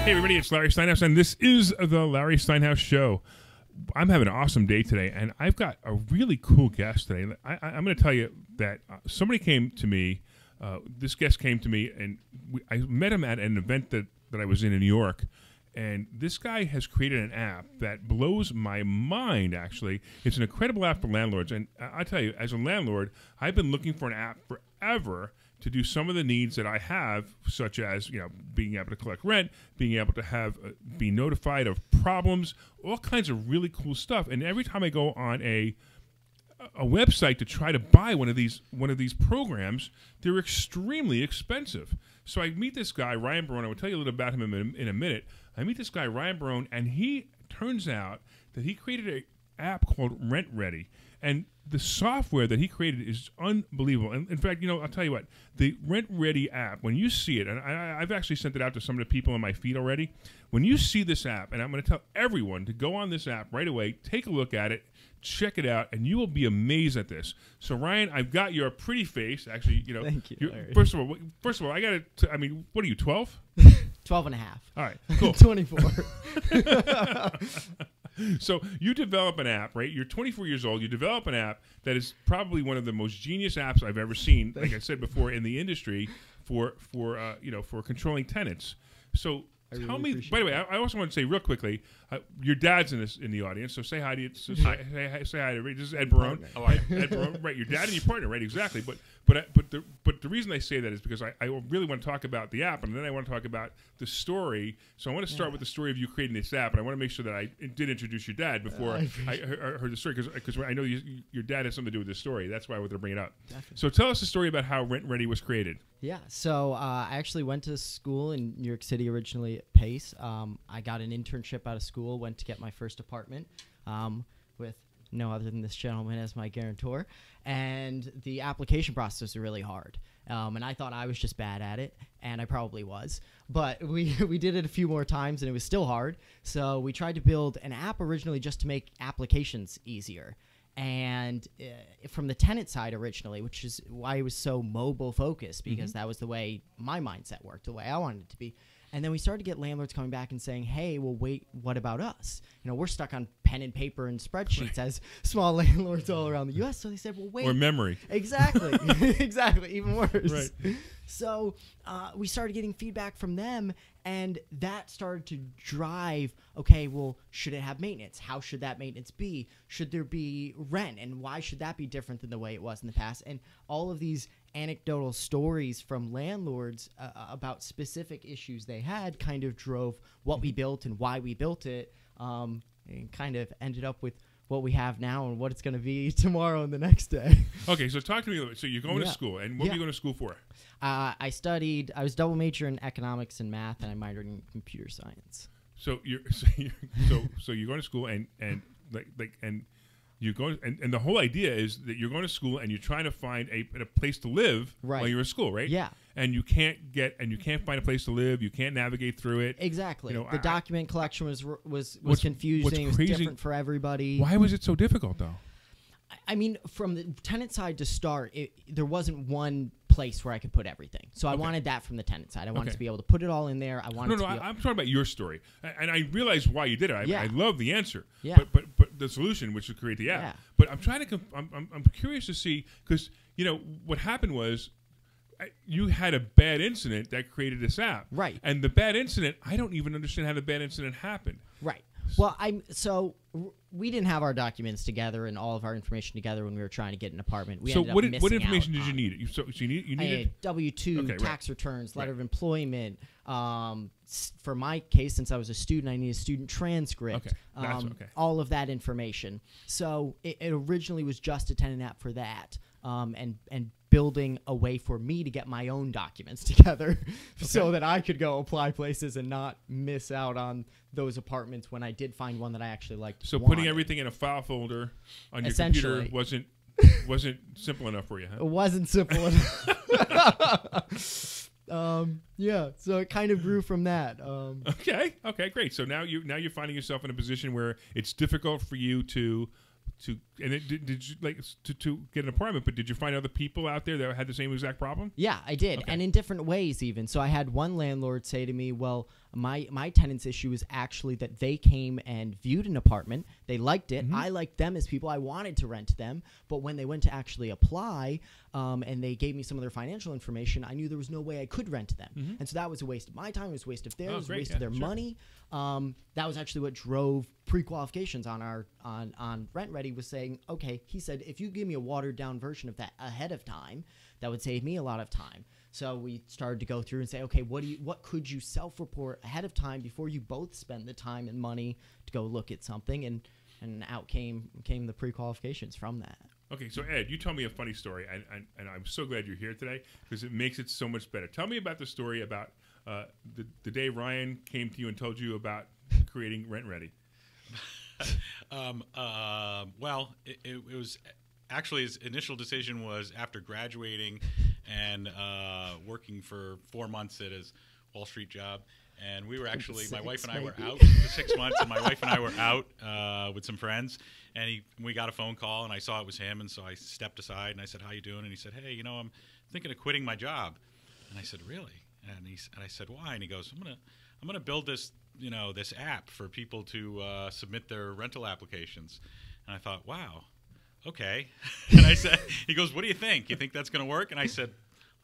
Hey everybody, it's Larry Steinhaus, and this is the Larry Steinhaus Show. I'm having an awesome day today, and I've got a really cool guest today. I'm going to tell you that somebody came to me, this guest came to me, and I met him at an event that I was in New York, and this guy has created an app that blows my mind, actually. It's an incredible app for landlords, and I tell you, as a landlord, I've been looking for an app forever to do some of the needs that I have, such as being able to collect rent, being able to have be notified of problems, all kinds of really cool stuff. And every time I go on a website to try to buy one of these programs, they're extremely expensive. So I meet this guy, Ryan Barone. I will tell you a little about him in a minute. I meet this guy, Ryan Barone, and he turns out that he created an app called Rent Ready. And the software that he created is unbelievable. And in fact, I'll tell you what, the Rent Ready app, when you see it, and I've actually sent it out to some of the people on my feed already, when you see this app, and I'm going to tell everyone to go on this app right away, take a look at it, check it out, and you will be amazed at this. So, Ryan, I've got your pretty face. Actually, Thank you, Larry. First of all, I got to, what are you, 12? 12 and a half. All right, cool. 24. So you develop an app, right? You're 24 years old. You develop an app that is probably one of the most genius apps I've ever seen, like I said before, in the industry for controlling tenants. So tell me. By the way, I also want to say real quickly, your dad's in the audience, so say hi to say hi to everybody. This is Ed Barone. Ed Barone, right? Your dad and your partner, right? Exactly. But the reason I say that is because I really want to talk about the app, and then I want to talk about the story. So I want to start with the story of you creating this app, and I want to make sure that I did introduce your dad before I heard the story, because I know your dad has something to do with this story. That's why I wanted to bring it up. Definitely. So tell us the story about how Rent Ready was created. Yeah, so I actually went to school in New York City originally at Pace. I got an internship out of school, went to get my first apartment with no other than this gentleman as my guarantor. And the application process was really hard. And I thought I was just bad at it, and I probably was. But we did it a few more times, and it was still hard. So we tried to build an app originally just to make applications easier. And from the tenant side originally, which is why it was so mobile focused, because that was the way my mindset worked, the way I wanted it to be. And then we started to get landlords coming back and saying, hey, well, wait, what about us? We're stuck on pen and paper and spreadsheets as small landlords all around the U.S. So they said, well, wait. Or memory. Exactly. Exactly. Even worse. Right. So we started getting feedback from them, and that started to drive, okay, well, should it have maintenance? How should that maintenance be? Should there be rent? And why should that be different than the way it was in the past? And all of these anecdotal stories from landlords about specific issues they had kind of drove what we built and why we built it, and kind of ended up with what we have now and what it's going to be tomorrow and the next day. Okay, so talk to me a little bit. So you're going to school, and what were you going to school for? I was double major in economics and math, and I minored in computer science. So you're going to school, and you're going, and the whole idea is that you're going to school and you're trying to find a place to live while you're in school, right? Yeah. And you can't find a place to live. You can't navigate through it. Exactly. The document collection was confusing. It was different for everybody. Why was it so difficult, though? I mean, from the tenant side to start, there wasn't one place where I could put everything. So I wanted that from the tenant side. I wanted to be able to put it all in there. I'm talking about your story, and I realize why you did it. I love the answer. Yeah. But the solution, which would create the app. Yeah. But I'm trying to. I'm curious to see, because what happened was, you had a bad incident that created this app. Right. And the bad incident, I don't even understand how the bad incident happened. Right. Well, we didn't have our documents together and all of our information together when we were trying to get an apartment. What information did you need? You needed W-2, tax returns, letter of employment. For my case, since I was a student, I needed a student transcript. All of that information. So it originally was just a tenant app for that, and building a way for me to get my own documents together so that I could go apply places and not miss out on those apartments when I did find one that I actually liked. So putting everything in a file folder on your computer wasn't simple enough for you, huh? It wasn't simple enough. Yeah, so it kind of grew from that. Okay, great. So now you're finding yourself in a position where it's difficult for you to did you to get an apartment, but did you find other people out there that had the same exact problem? Yeah, I did, and in different ways even. So I had one landlord say to me, well, My tenant's issue is actually that they came and viewed an apartment. They liked it. I liked them as people. I wanted to rent to them. But when they went to actually apply and they gave me some of their financial information, I knew there was no way I could rent to them. And so that was a waste of my time. It was a waste of theirs. It was a waste of their money. That was actually what drove pre-qualifications on Rent Ready, was saying, okay, he said, if you give me a watered down version of that ahead of time, that would save me a lot of time. So we started to go through and say, okay, what could you self-report ahead of time before you both spend the time and money to go look at something, and out came the pre-qualifications from that. Okay, so Ed, you tell me a funny story, and I'm so glad you're here today because it makes it so much better. Tell me about the story about the day Ryan came to you and told you about creating Rent Ready. Well, it was actually, his initial decision was after graduating and working for 4 months at his Wall Street job. And we were actually, my wife and I were out for 6 months, and my wife and I were out with some friends. And we got a phone call, and I saw it was him. And so I stepped aside, and I said, "How you doing?" And he said, "Hey, I'm thinking of quitting my job." And I said, "Really?" And I said, "Why?" And he goes, I'm gonna build this, this app for people to submit their rental applications." And I thought, wow, okay. And I said, he goes, "What do you think? You think that's gonna work?" And I said,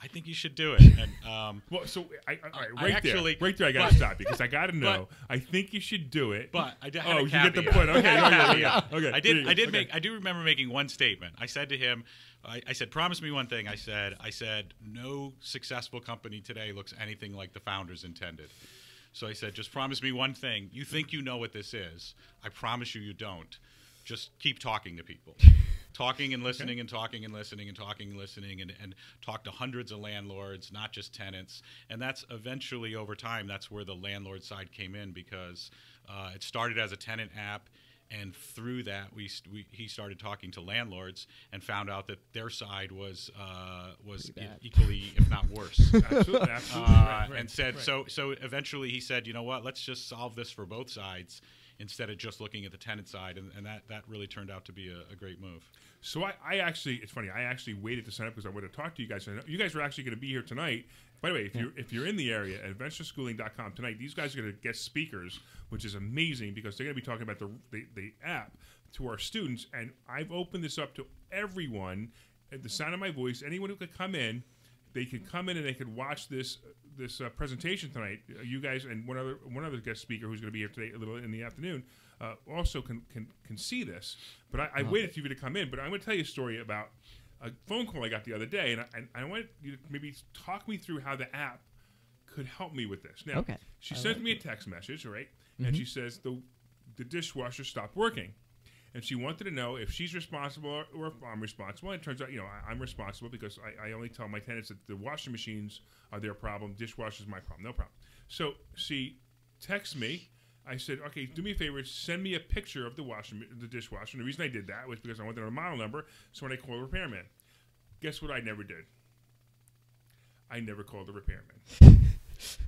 "I think you should do it." And well, so all right, right there, I got to stop because I got to know. I think you should do it. But I had a you caveat. get the point. Okay, Okay. I do remember making one statement. I said to him, I said, "Promise me one thing." I said, "No successful company today looks anything like the founders intended." So I said, "Just promise me one thing. You think you know what this is. I promise you don't. Just keep talking to people." Talking and listening and talking and listening and talking and listening and talk to hundreds of landlords, not just tenants. And that's eventually, over time, that's where the landlord side came in, because it started as a tenant app. And through that, he started talking to landlords and found out that their side was equally, if not worse. Absolutely. Right, and said, right. So eventually he said, "You know what? Let's just solve this for both sides instead of just looking at the tenant side." And that really turned out to be a great move. So I actually, it's funny, I actually waited to sign up because I wanted to talk to you guys. You guys were actually going to be here tonight. By the way, if you're in the area at adventureschooling.com tonight, these guys are going to get speakers, which is amazing because they're going to be talking about the app to our students. And I've opened this up to everyone at the sound of my voice. Anyone who could come in, they could come in and they could watch this presentation tonight. You guys and one other guest speaker who's going to be here today a little in the afternoon also can see this. But I waited for you to come in. But I'm going to tell you a story about a phone call I got the other day, and I want you to maybe talk me through how the app could help me with this. Now, she sends me a text message, right? And she says the dishwasher stopped working. And she wanted to know if she's responsible or if I'm responsible. And it turns out, I'm responsible because I only tell my tenants that the washing machines are their problem, dishwasher's my problem, no problem. So she texts me. I said, "Okay, do me a favor, send me a picture of the dishwasher." And the reason I did that was because I wanted a model number, so when I called the repairman. Guess what I never did? I never called the repairman.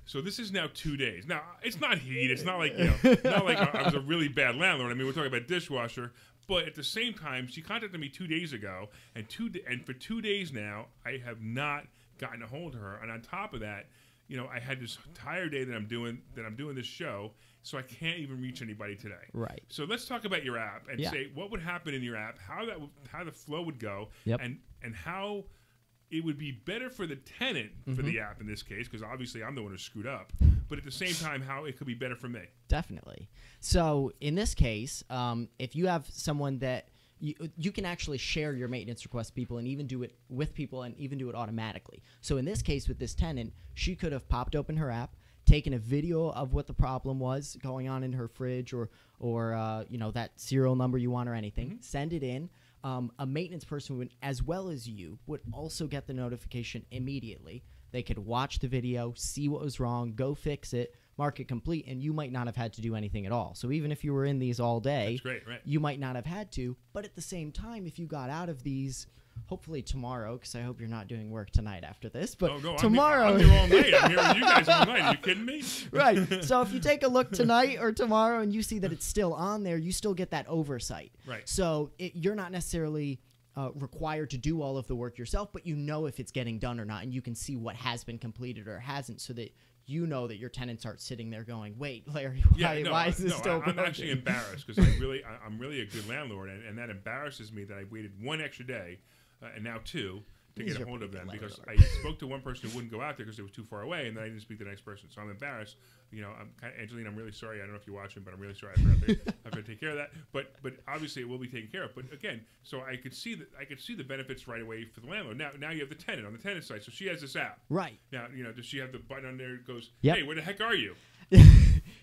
So this is now 2 days. Now, it's not heat. It's not like, not like I was a really bad landlord. I mean, we're talking about dishwasher. But at the same time, she contacted me 2 days ago, and for 2 days now, I have not gotten a hold of her. And on top of that, I had this entire day that I'm doing this show, so I can't even reach anybody today. Right. So let's talk about your app and say what would happen in your app, how the flow would go, and how it would be better for the tenant for the app in this case, because obviously I'm the one who screwed up, but at the same time, how it could be better for me. Definitely. So in this case, if you have someone that you can actually share your maintenance request people and even do it with people and even do it automatically. So in this case with this tenant, she could have popped open her app, taken a video of what the problem was going on in her fridge or that serial number you want or anything, send it in. A maintenance person would, as well as you, would also get the notification immediately. They could watch the video, see what was wrong, go fix it, mark it complete, and you might not have had to do anything at all. So even if you were in these all day, that's great, right? You might not have had to. But at the same time, if you got out of these, hopefully tomorrow, because I hope you're not doing work tonight after this, but tomorrow. I'm here all night. I'm here with you guys all night. Are you kidding me? Right. So if you take a look tonight or tomorrow and you see that it's still on there, you still get that oversight. Right. So you're not necessarily required to do all of the work yourself, but you know if it's getting done or not, and you can see what has been completed or hasn't, so that you know that your tenants aren't sitting there going, "Wait, Larry, why is this still I'm broken?" actually embarrassed because I'm really a good landlord, and that embarrasses me that I waited one extra day, and now two, to get a hold of them because I spoke to one person who wouldn't go out there because they were too far away, and then I didn't speak to the next person. So I'm embarrassed. Angeline, I'm really sorry. I don't know if you're watching, but I'm really sorry. I've got to take care of that. But obviously it will be taken care of. But again, so I could see the benefits right away for the landlord. Now you have the tenant on the tenant side, so she has this app. Right. Now does she have the button on there that goes, Yep. "Hey, where the heck are you?"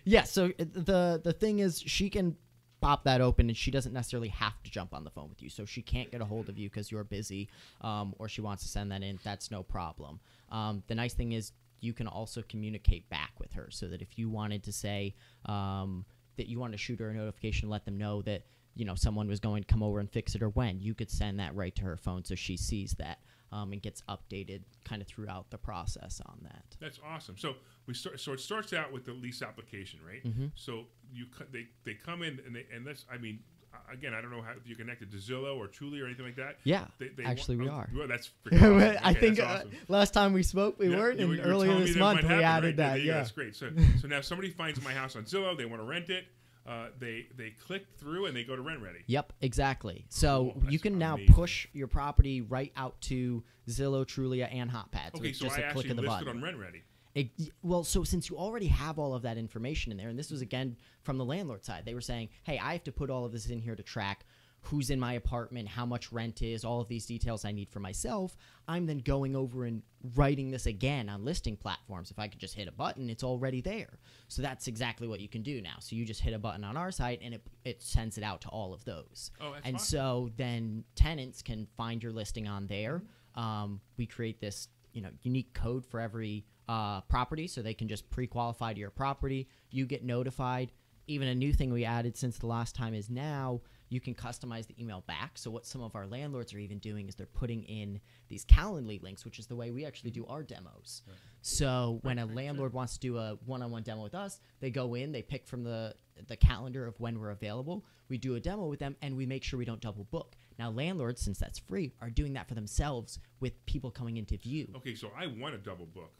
Yeah. So the thing is, she can pop that open, and she doesn't necessarily have to jump on the phone with you. So if she can't get a hold of you because you're busy, or she wants to send that in, that's no problem. The nice thing is you can also communicate back with her, so that if you wanted to say that you want to shoot her a notification, let them know that someone was going to come over and fix it, or when, you could send that right to her phone so she sees that and gets updated kind of throughout the process on that. That's awesome. So it starts out with the lease application, right? Mm-hmm. So they come in and let's again, I don't know how if you're connected to Zillow or Truly or anything like that. Yeah, actually we are. Well, that's freaking awesome. I think awesome. Last time we spoke we weren't, and earlier this month we added that. Right? Yeah, that's great. So now somebody finds my house on Zillow, they want to rent it. They click through and they go to Rent Ready. Yep, exactly. So Cool. you can now amazing. push your property right out to Zillow, Trulia, and HotPads. Okay, with so just I a click actually of the listed button. on Rent Ready. Well, so since you already have all of that information in there, and this was again from the landlord side, they were saying, "Hey, I have to put all of this in here to track who's in my apartment, how much rent is, all of these details I need for myself." I'm then going over and writing this again on listing platforms. If I could just hit a button, it's already there. So that's exactly what you can do now. So you just hit a button on our site, and it sends it out to all of those. Oh, that's and awesome. so then tenants can find your listing on there. We create this unique code for every property, so they can just pre-qualify to your property. You get notified. Even a new thing we added since the last time is now you can customize the email back. So what some of our landlords are even doing is they're putting in these Calendly links, which is the way we actually do our demos. Right. So when a landlord wants to do a one-on-one demo with us, they go in, they pick from the calendar of when we're available. We do a demo with them, and we make sure we don't double book. Now, landlords, since that's free, are doing that for themselves with people coming into view. Okay, so I want to double book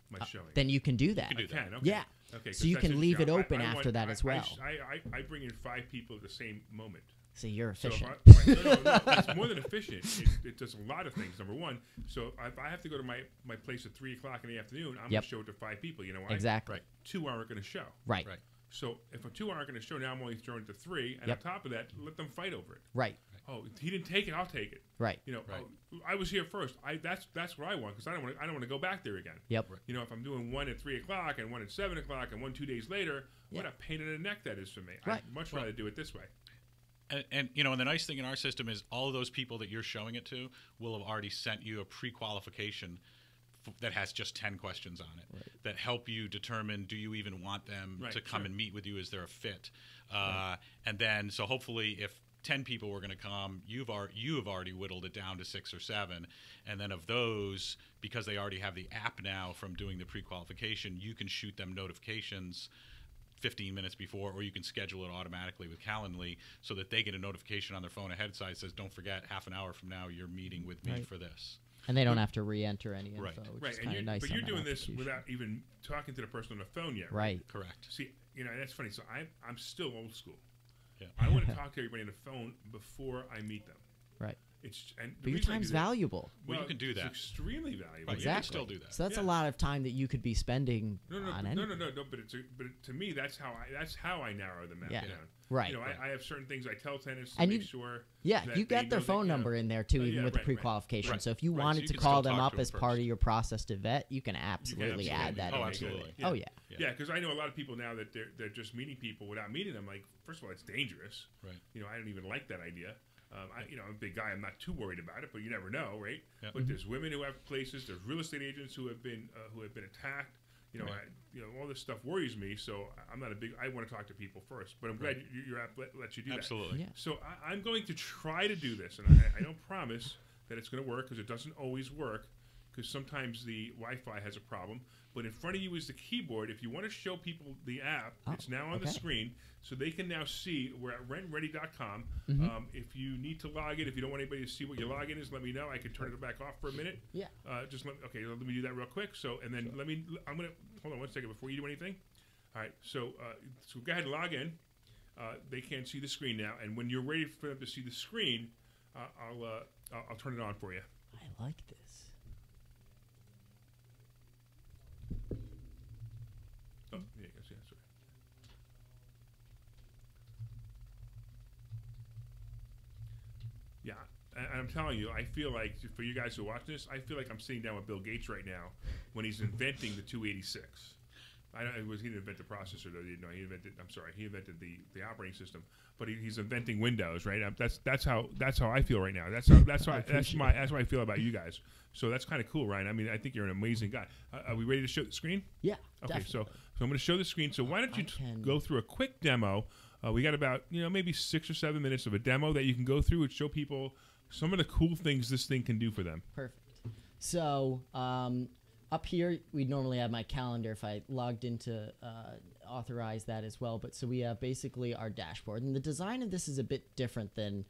my showing. Then you can do that. You can, okay. Yeah. Okay, so you can leave it open after want, that as well. I bring in 5 people at the same moment. So you're efficient. So no, it's more than efficient. It does a lot of things. Number one, so if I have to go to my place at 3 o'clock in the afternoon, I'm going to show it to 5 people. You know why? Exactly. Right. 2 aren't going to show. Right. So if 2 aren't going to show, now I'm only throwing it to 3, and on top of that, let them fight over it. Right. Oh, he didn't take it. I'll take it. Right. Oh, I was here first. That's what I want because I don't want to go back there again. Yep. Right. If I'm doing 1 at 3 o'clock and 1 at 7 o'clock and 1 2 days later, what a pain in the neck that is for me. Right. I'd much rather do it this way. And and the nice thing in our system is all of those people that you're showing it to will have already sent you a pre-qualification that has just 10 questions on it that help you determine, do you even want them to come and meet with you? Is there a fit? And then, so hopefully if 10 people were going to come, you have already whittled it down to 6 or 7. And then of those, because they already have the app now from doing the pre-qualification, you can shoot them notifications 15 minutes before, or you can schedule it automatically with Calendly so that they get a notification on their phone ahead of time that says, don't forget, half an hour from now you're meeting with me for this. And they don't have to re-enter any info, which is and kind of nice. But you're doing this without even talking to the person on the phone yet, right? Correct. See, that's funny. So I'm still old school. Yeah. I want to talk to everybody on the phone before I meet them. Right. But your time's valuable. Well, you can do that. It's extremely valuable. Right, exactly. You can still do that. So that's a lot of time that you could be spending on anything. No. But to me, that's how I narrow the map down. Right. I have certain things I tell tenants to and make sure. Yeah, you get their phone number in there too, even with the pre-qualification. Right. So if you wanted to call them up as part of your process to vet, you can absolutely add that. Oh, absolutely. Oh yeah. Yeah, because I know a lot of people now that they're just meeting people without meeting them. Like, first of all, it's dangerous. Right. I don't even like that idea. I'm a big guy. I'm not too worried about it, but you never know, right? Yep. But there's women who have places. There's real estate agents who have been attacked. All this stuff worries me. So I'm not a big. I want to talk to people first. But I'm glad your app lets you do that. Absolutely. Yeah. So I'm going to try to do this, and I don't promise that it's going to work because it doesn't always work. because sometimes the Wi-Fi has a problem. But in front of you is the keyboard. If you want to show people the app, it's now on the screen, so they can now see. We're at rentready.com. If you need to log in, if you don't want anybody to see what your login is, let me know. I can turn it back off for a minute. Yeah. Okay, let me do that real quick. So, and then I'm going to, hold on one second before you do anything. All right, so go ahead and log in. They can't see the screen now. And when you're ready for them to see the screen, I'll turn it on for you. I like this. Oh, yeah, sorry. Yeah, and I'm telling you, I feel like, for you guys who watch this, I feel like I'm sitting down with Bill Gates right now when he's inventing the 286. He didn't invent the processor, though. No, he invented the operating system. But he's inventing Windows, right? That's how I feel right now. That's how I feel about you guys. So that's kind of cool, Ryan. I mean, I think you're an amazing guy. Are we ready to show the screen? Yeah. Okay, definitely. so I'm going to show the screen. So why don't you go through a quick demo? We got about maybe 6 or 7 minutes of a demo that you can go through and show people some of the cool things this thing can do for them. Perfect. So up here, we'd normally have my calendar if I logged into authorize that as well. But so we have basically our dashboard. And the design of this is a bit different than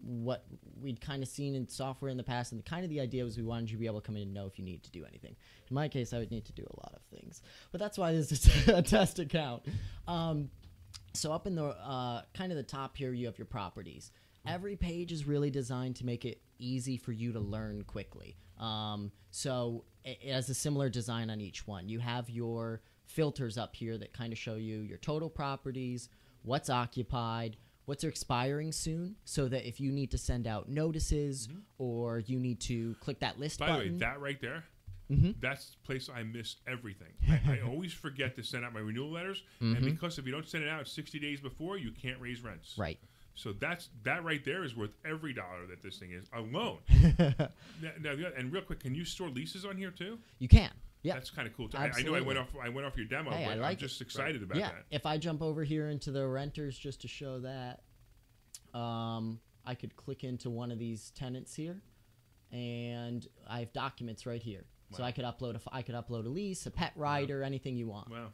what we'd kind of seen in software in the past. And kind of the idea was we wanted you to be able to come in and know if you need to do anything. In my case, I would need to do a lot of things. But that's why this is a test account. So up in the kind of the top here, you have your properties. Every page is really designed to make it easy for you to learn quickly. So it has a similar design on each one. You have your filters up here that kind of show you your total properties, what's occupied, what's expiring soon, so that if you need to send out notices or you need to click that list button. By the way, that right there, that's the place I miss everything. I always forget to send out my renewal letters, and because if you don't send it out 60 days before, you can't raise rents. Right. So that right there is worth every dollar that this thing is alone. And real quick, can you store leases on here too? You can. Yeah, that's kind of cool. I know I went off your demo, hey, but I'm just excited about that. If I jump over here into the renters just to show that, I could click into one of these tenants here, and I have documents right here. Wow. So I could upload a lease, a pet rider, anything you want. Wow.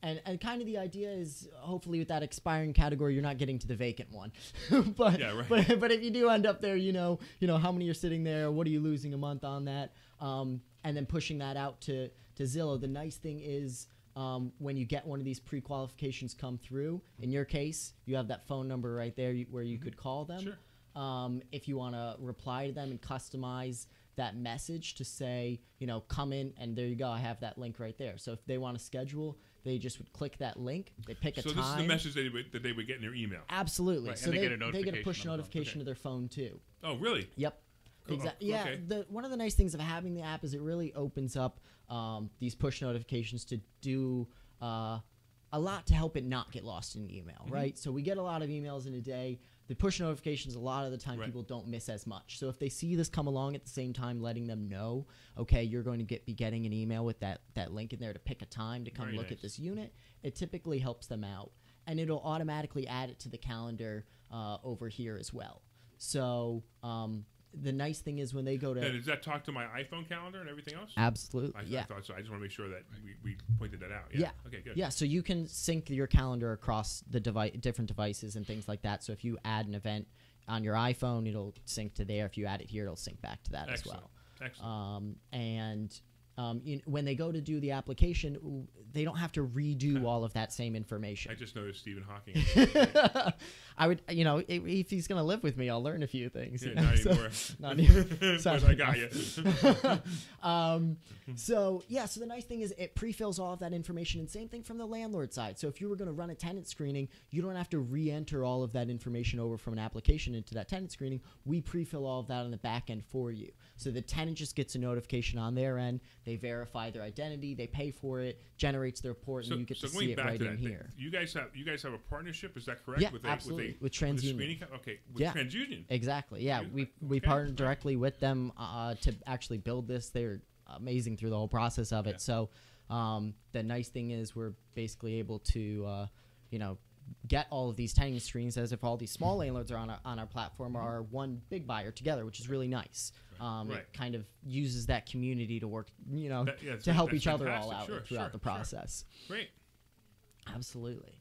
And kind of the idea is hopefully with that expiring category, you're not getting to the vacant one. but if you do end up there, you know how many are sitting there, what are you losing a month on that, and then pushing that out to Zillow. The nice thing is when you get one of these pre-qualifications come through, in your case, you have that phone number right there where you could call them. Sure. If you want to reply to them and customize that message to say, come in, and there you go. I have that link right there. So if they want to schedule, they just would click that link. They pick a time. So this is the message that they would get in their email. Absolutely. Right, so they get a push notification to their phone too. Oh, really? Yep. Cool. Exactly. Yeah. Okay. One of the nice things of having the app is it really opens up these push notifications to do a lot to help it not get lost in email, right? So we get a lot of emails in a day. The push notifications, a lot of the time, people don't miss as much. So if they see this come along at the same time, letting them know, okay, you're going to be getting an email with that link in there to pick a time to come look at this unit, it typically helps them out. And it'll automatically add it to the calendar over here as well. So the nice thing is when they go to... Now, does that talk to my iPhone calendar and everything else? Absolutely, I thought so. I just want to make sure that we pointed that out. Yeah. Okay, good. Yeah, so you can sync your calendar across the different devices and things like that. So if you add an event on your iPhone, it'll sync to there. If you add it here, it'll sync back to that as well. Excellent. And when they go to do the application, they don't have to redo all of that same information. I just noticed Stephen Hawking. I would, if he's going to live with me, I'll learn a few things. Yeah, not anymore. Not anymore. Sorry, I got you. So the nice thing is it pre-fills all of that information, and same thing from the landlord side. So if you were going to run a tenant screening, you don't have to re-enter all of that information over from an application into that tenant screening. We pre-fill all of that on the back end for you. So the tenant just gets a notification on their end. They verify their identity, they pay for it, generates the report, and you get to see it right in here. You guys have a partnership, is that correct? Yeah, absolutely. With TransUnion. With TransUnion. Exactly. Yeah, we partnered directly with them to actually build this. They're amazing through the whole process of it. So the nice thing is we're basically able to get all of these tenant screens as if all these small landlords are on our platform are one big buyer together, which is really nice. It kind of uses that community to work, to help each other all out throughout the process. Great. Absolutely.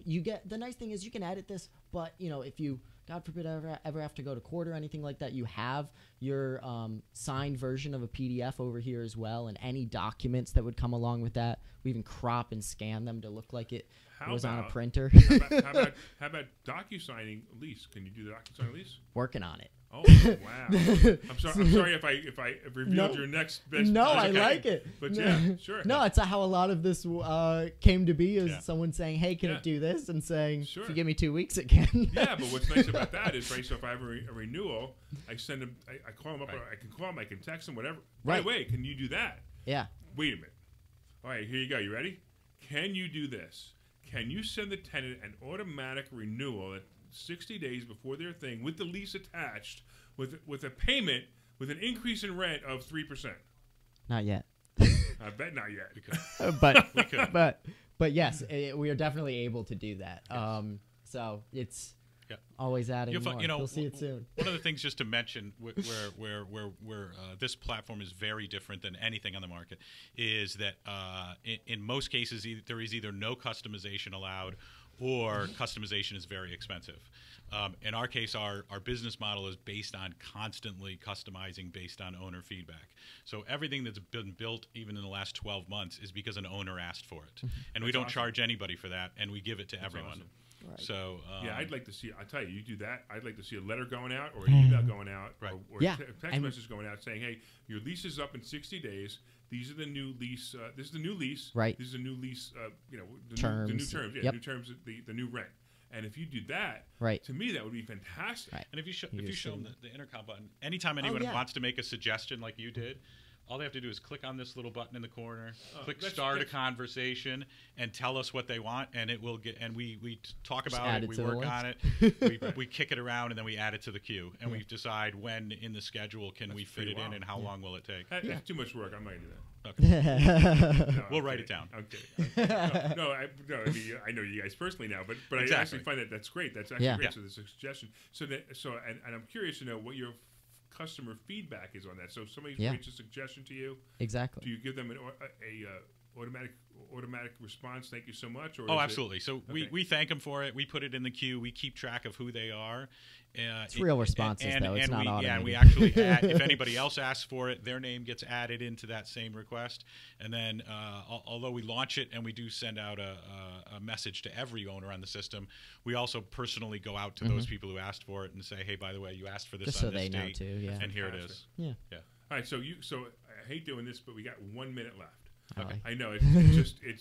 You get the nice thing is you can edit this, but if you, God forbid, ever have to go to court or anything like that, you have your signed version of a PDF over here as well, and any documents that would come along with that. We even crop and scan them to look like it was on a printer. How about docu-signing lease? Can you do the docu-signing lease? Working on it. Oh wow! I'm sorry if I revealed your next best. No, I like it. But yeah, sure. No, it's how a lot of this came to be. Is someone saying, "Hey, can it do this?" and saying, "If you give me 2 weeks, it can." Yeah, but what's nice about that is, right? So if I have a renewal, I send them. I call them up. Or I can call them. I can text them. Whatever. Right away. Can you do that? Yeah. Wait a minute. All right, here you go. You ready? Can you do this? Can you send the tenant an automatic renewal at 60 days before their thing with the lease attached, with a payment with an increase in rent of 3%? Not yet. I bet not yet. But yes, we are definitely able to do that. Yes. So it's always adding more. You'll see it soon. One of the things just to mention where this platform is very different than anything on the market is that in most cases there is either no customization allowed or customization is very expensive. In our case, our business model is based on constantly customizing based on owner feedback. So everything that's been built, even in the last 12 months, is because an owner asked for it. And we don't charge anybody for that, and we give it to everyone. Awesome. Right. So yeah, I'd like to see. I'll tell you, you do that. I'd like to see a letter going out, or an email going out, or a text message going out saying, "Hey, your lease is up in 60 days. These are the new lease. This is the new lease. Right. This is the new lease. The terms. new terms. Yeah, new terms. The new rent." And if you do that, to me, that would be fantastic. Right. And if you show them the intercom button, anytime anyone wants to make a suggestion like you did, all they have to do is click on this little button in the corner, click start a conversation, and tell us what they want, and it will get. And we talk about it, we work on it, we kick it around, and then we add it to the queue, and we decide when in the schedule can we fit it in, and how long will it take. That's too much work. I'm not gonna do that. Okay. We'll write it down. Okay. I know you guys personally now, but I actually find that's great. That's actually great. So there's a suggestion. And I'm curious to know what your customer feedback is on that. So if somebody makes a suggestion to you, exactly. Do you give them automatic response? Thank you so much. Or absolutely. So we thank them for it. We put it in the queue. We keep track of who they are. It's real responses, though. It's not automated. Yeah, and we actually add, if anybody else asks for it, their name gets added into that same request. And then, although we launch it and we do send out a message to every owner on the system, we also personally go out to those people who asked for it and say, hey, by the way, you asked for this just on so this they date, know too, and here it is. Yeah. All right, so I hate doing this, but we got 1 minute left. Okay. I know it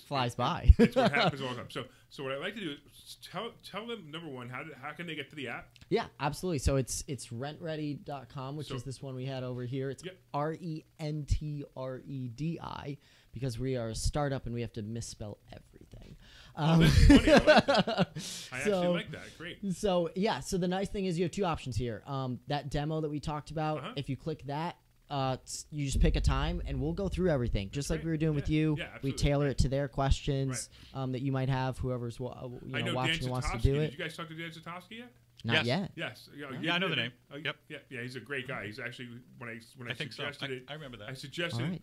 flies by. It's what happens all the time. So what I'd like to do is tell them, number one, how can they get to the app? Yeah, absolutely. So it's rentready.com, which is this one we had over here. It's RENTREDI because we are a startup and we have to misspell everything. That's funny. I like that. I actually like that. Great. So so the nice thing is you have two options here. That demo that we talked about, if you click that, you just pick a time and we'll go through everything just like we were doing with you. We tailor it to their questions that you might have, whoever's watching and wants to do it. Did you guys talk to Dan Satosky yet? Not yet. Yes. Yeah, I know the name. Yep. Yeah, he's a great guy. He's actually when I suggested it, I remember that. I suggested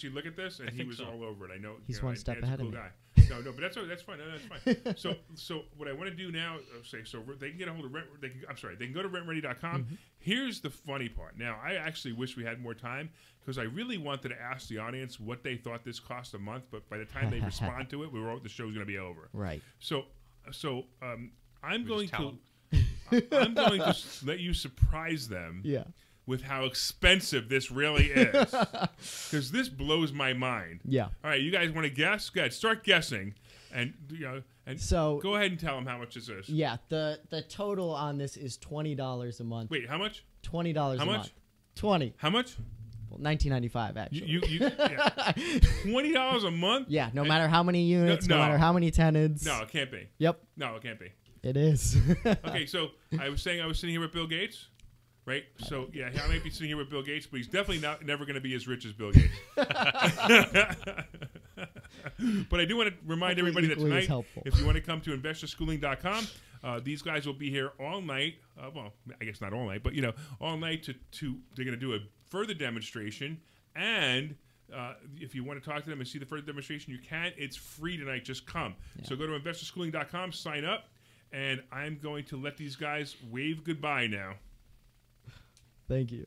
you look at this, and he was all over it. I know he's one step ahead of me. Guy. No, but that's fine. No, that's fine. So what I want to do now, they can get a hold of Rent. They can go to rentready.com. Here's the funny part. Now, I actually wish we had more time because I really wanted to ask the audience what they thought this cost a month. But by the time they respond to it, the show's going to be over. Right. So I'm going to let you surprise them. Yeah. With how expensive this really is, because this blows my mind. Yeah. All right, you guys want to guess? Go ahead, start guessing, and so go ahead and tell them how much this is. Yeah, the total on this is $20 a month. Wait, how much? $20 a month. 20. How much? Well, $19.95 actually. $20 a month? Yeah, no matter how many units, no matter how many tenants. No, it can't be. Yep. No, it can't be. It is. Okay, so I was sitting here with Bill Gates. Right, so I might be sitting here with Bill Gates, but he's definitely never going to be as rich as Bill Gates. But I do want to remind everybody that tonight, if you want to come to investorschooling.com, these guys will be here all night. Well, I guess not all night, but all night to they're going to do a further demonstration. And if you want to talk to them and see the further demonstration, you can. It's free tonight. Just come. Yeah. So go to investorschooling.com, sign up, and I'm going to let these guys wave goodbye now. Thank you.